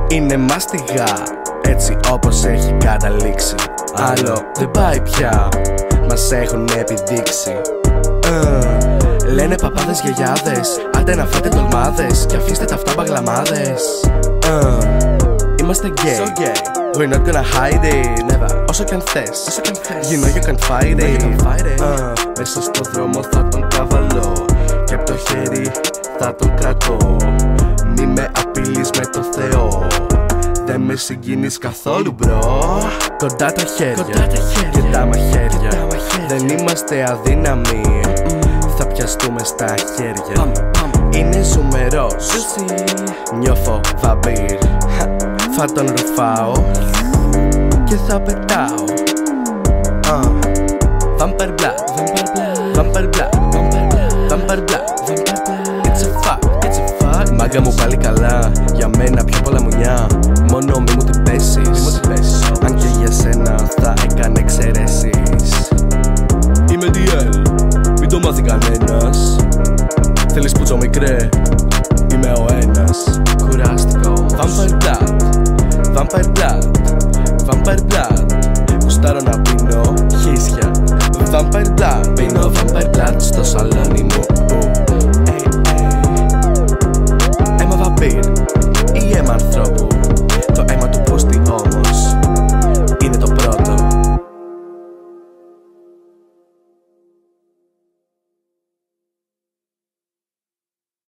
Είναι μάστιγα, έτσι όπως έχει καταλήξει. Άλλο δεν πάει πια, μας έχουν επιδείξει. Λένε παπάδες γιαγιάδες, άντε να φάτε τολμάδες κι αφήστε τα αυτά μπαγλαμάδες. Είμαστε gay, we're not gonna hide it. Never. Όσο κι αν θες, you know you can fight it. Μέσα στο δρόμο θα τον καβαλώ και απ' το χέρι θα τον κρατώ. Μη με απειλείς με το Θεό, δεν με συγκινείς καθόλου μπρο. Κοντά τα χέρια και τα μαχαίρια, δεν είμαστε αδύναμοι, θα πιαστούμε στα χέρια. Είναι ζουμερός, νιώθω βαμπύρ. Θα τον ρουφάω και θα πετάω. Vampire blood, vampire blood, vampire blood. It's a fuck, it's a fuck. Μάγκα μου πάλι καλά, για μένα πιο πολλά